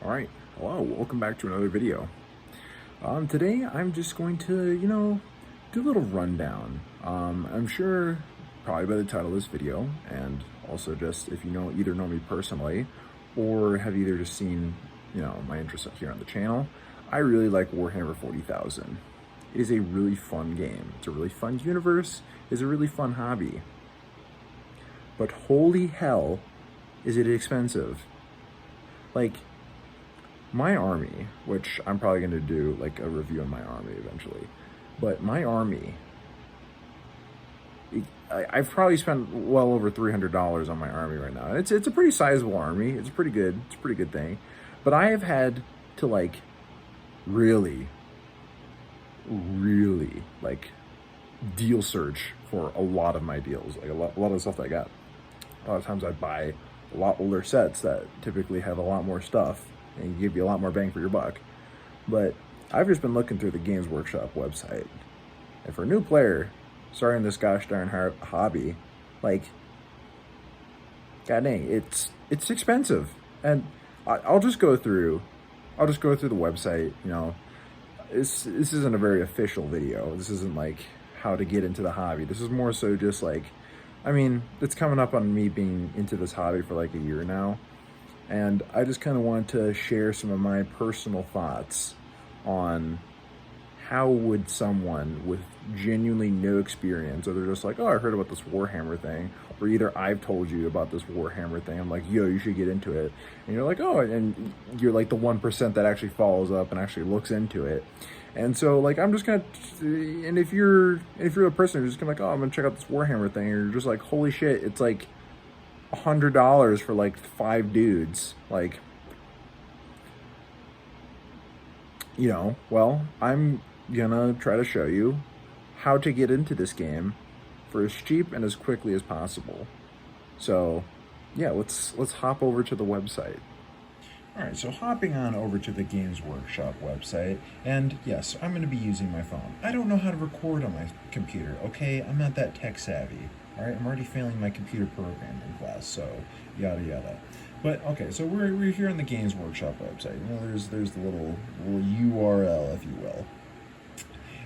All right, hello, welcome back to another video. Today I'm just going to, do a little rundown. I'm sure probably by the title of this video, and also just if you either know me personally or have either just seen, my interest here on the channel, I really like Warhammer 40,000. It is a really fun game. It's a really fun universe. It's a really fun hobby. But holy hell, is it expensive. Like, my army, which I'm probably going to do like a review on my army eventually, but my army, I've probably spent well over $300 on my army right now. It's a pretty sizable army. It's pretty good. It's a pretty good thing. But I have had to like really like deal search for a lot of my deals. Like a lot of the stuff that I got. A lot of times I buy a lot older sets that typically have a lot more stuff and give you a lot more bang for your buck. But I've just been looking through the Games Workshop website, and for a new player starting this gosh darn hobby, like, god dang, it's expensive. And I'll just go through the website. This isn't a very official video. This isn't like how to get into the hobby. This is more so just like, I mean, it's coming up on me being into this hobby for like a year now. And I just kind of want to share some of my personal thoughts on how would someone with genuinely no experience, or they're just like, oh, I heard about this Warhammer thing, or either I've told you about this Warhammer thing, I'm like, yo, you should get into it. And you're like, oh, and you're like the 1% that actually follows up and actually looks into it. And so, like, I'm just gonna, and if you're a person who's just gonna like, oh, I'm gonna check out this Warhammer thing, or you're just like, holy shit, it's like $100 for like 5 dudes, like, well, I'm gonna try to show you how to get into this game for as cheap and as quickly as possible. So yeah, let's hop over to the website. All right, so hopping on over to the Games Workshop website, and yes, I'm going to be using my phone. I don't know how to record on my computer, okay? I'm not that tech savvy. All right, I'm already failing my computer programming class, so yada yada. But okay, so we're here on the Games Workshop website. There's the little URL, if you will.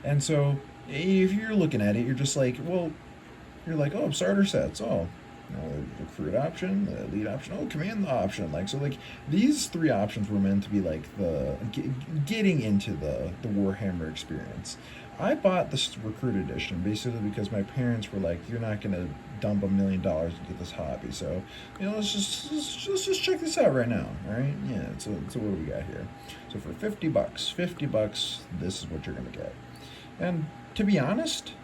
And so if you're looking at it, you're just like, well, you're like, oh, starter sets, oh. The recruit option, the elite option, oh, command option. Like, so like these 3 options were meant to be like the getting into the Warhammer experience. I bought this recruit edition basically because my parents were like, you're not gonna dump $1 million into this hobby, so let's just check this out right now. All right, yeah. So what do we got here? So for $50, this is what you're gonna get. And to be honest,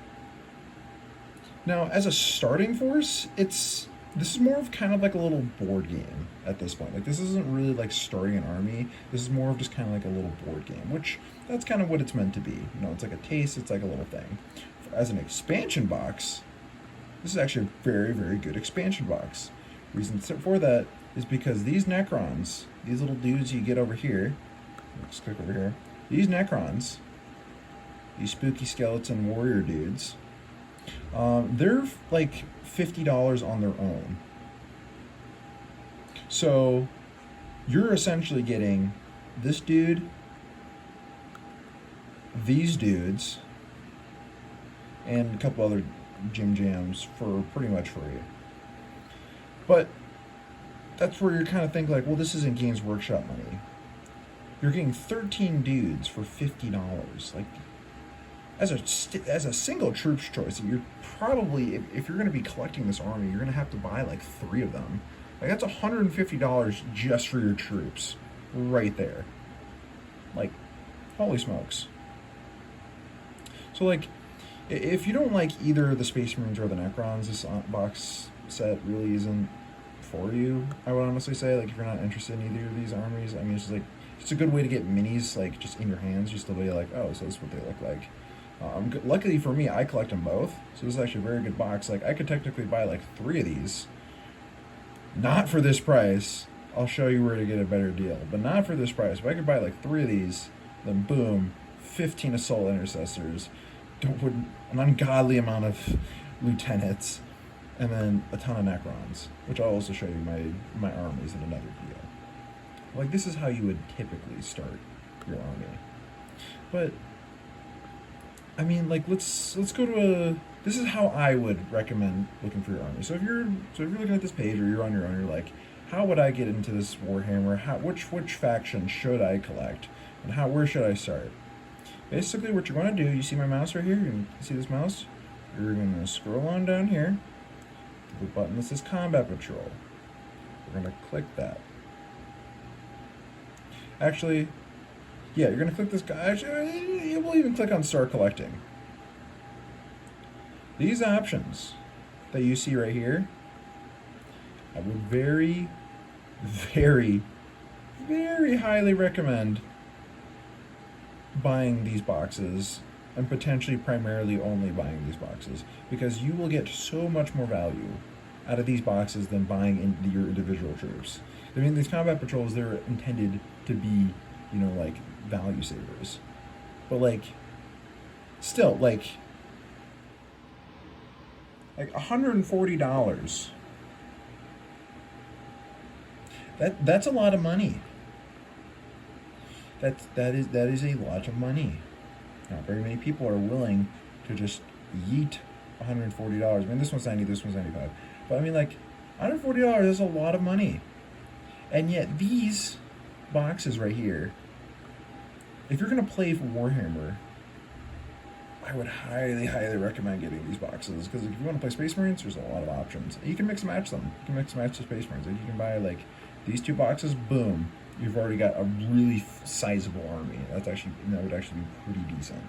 now, as a starting force, this is more of kind of like a little board game at this point. Like, this isn't really like starting an army. This is more of just kind of like a little board game, which that's kind of what it's meant to be. It's like a taste. It's like a little thing. As an expansion box, this is actually a very, very good expansion box. Reason for that is because these Necrons, these little dudes you get over here, let's click over here, these Necrons, these spooky skeleton warrior dudes, they're like $50 on their own. So you're essentially getting this dude, these dudes, and a couple other Jim Jams for pretty much free. But that's where you're kind of thinking like, well, this isn't Games Workshop money. You're getting 13 dudes for $50. Like, as a single troops choice, you're probably, if you're going to be collecting this army, you're going to have to buy like 3 of them. Like, that's $150 just for your troops, right there. Like, holy smokes. So like, if you don't like either the Space Marines or the Necrons, this box set really isn't for you. I would honestly say, like, if you're not interested in either of these armies, I mean, it's just like, it's a good way to get minis like just in your hands, just the way like, oh, so this is what they look like. Luckily for me, I collect them both, so this is actually a very good box. Like, I could technically buy like 3 of these, not for this price. I'll show you where to get a better deal, but not for this price. If I could buy like 3 of these, then boom, 15 Assault Intercessors, an ungodly amount of Lieutenants, and then a ton of Necrons, which I'll also show you my armies in another video. Like, this is how you would typically start your army. But I mean, like, let's go to a. This is how I would recommend looking for your army. So if you're looking at this page or you're on your own, you're like, how would I get into this Warhammer? Which faction should I collect, and where should I start? Basically, what you're going to do, you see my mouse right here. You see this mouse? You're going to scroll on down here. The button that says Combat Patrol. We're going to click that. Actually, yeah, you're going to click this guy. Actually, you will even click on Start Collecting. These options that you see right here, I would very, very, very highly recommend buying these boxes, and potentially primarily only buying these boxes, because you will get so much more value out of these boxes than buying into your individual troops. I mean, these combat patrols, they're intended to be, you know, like, value savers. But, like, still, like $140. That's a lot of money. That is a lot of money. Not very many people are willing to just yeet $140. I mean, this one's 90, this one's 95. But I mean, like, $140 is a lot of money. And yet these boxes right here, if you're gonna play for Warhammer, I would highly, highly recommend getting these boxes, because if you want to play Space Marines, there's a lot of options. You can mix and match them. You can mix and match the Space Marines. Like, you can buy, like, these two boxes, boom, you've already got a really sizable army. That would actually be pretty decent.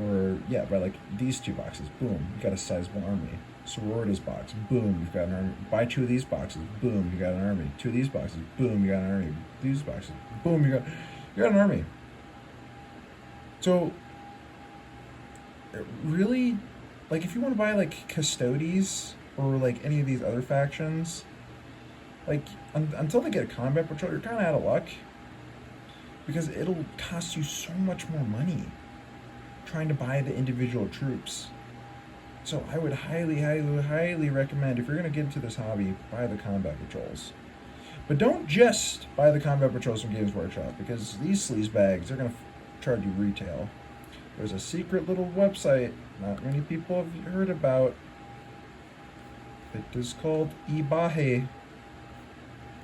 Or, yeah, buy, like, these two boxes, boom, you've got a sizable army. Sororitas box, boom, you've got an army. Buy two of these boxes, boom, you got an army. Two of these boxes, boom, you got an army. These boxes, boom, you got an army. So, really, like, if you want to buy, like, Custodes or, like, any of these other factions, like, until they get a combat patrol, you're kind of out of luck, because it'll cost you so much more money trying to buy the individual troops. So I would highly, highly, highly recommend, if you're going to get into this hobby, buy the combat patrols. But don't just buy the combat patrols from Games Workshop, because these sleazebags, they're going to charge you retail. There's a secret little website not many people have heard about. It is called eBay.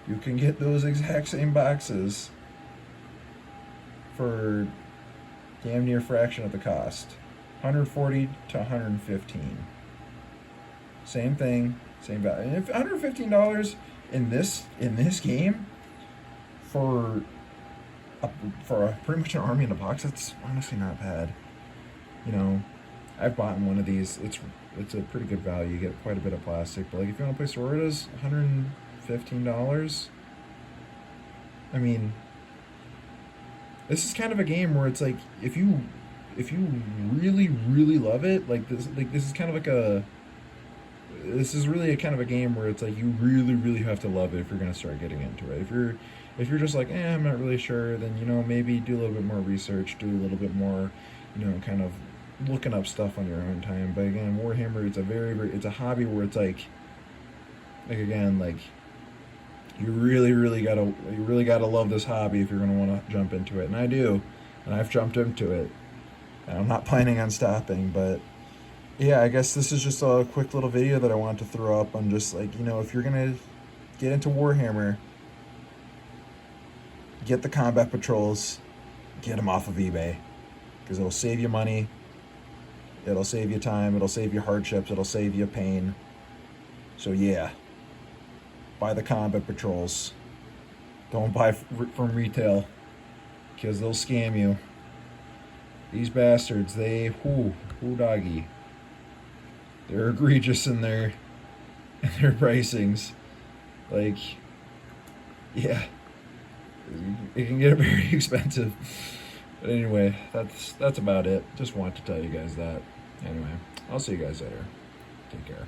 You can get those exact same boxes for damn near fraction of the cost. $140 to $115. Same thing, same value. And if $115 in this game for a pretty much an army in a box, that's honestly not bad. You know, I've bought one of these. It's a pretty good value. You get quite a bit of plastic. But, like, if you want to play Sororitas, $115. I mean, this is kind of a game where it's like, if you really, really love it, this is kind of like this is really a kind of a game where it's like, you really, really have to love it if you're going to start getting into it. If you're just like, I'm not really sure, then, you know, maybe do a little bit more research, do a little bit more, you know, kind of looking up stuff on your own time. But again, Warhammer, it's a it's a hobby where it's like again, like, you really gotta love this hobby if you're gonna want to jump into it. And I do, and I've jumped into it, and I'm not planning on stopping. But yeah, I guess this is just a quick little video that I wanted to throw up on, just like, you know, if you're gonna get into Warhammer, get the combat patrols, get them off of eBay, because it'll save you money, it'll save you time, it'll save you hardships, it'll save you pain. So yeah, buy the combat patrols. Don't buy from retail, because they'll scam you. These bastards, whoo doggy, they're egregious in their pricings. Like, yeah, it can get very expensive. But anyway, that's about it. Just wanted to tell you guys that. Anyway, I'll see you guys later. Take care.